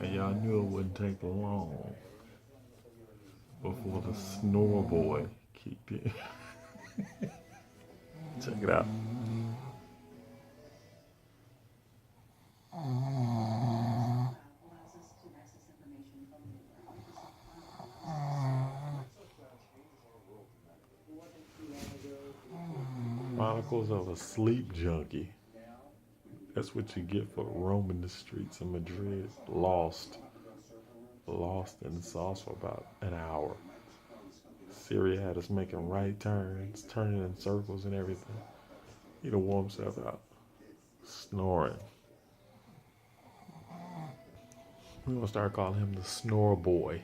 And y'all knew it wouldn't take long before the snore boy kicked in. Check it out. Chronicles of a Sleep Junkie. That's what you get for roaming the streets of Madrid, lost in the sauce for about an hour. Siri had us making right turns, turning in circles and everything. He done wore himself out, snoring. We're gonna start calling him the Snore Boy.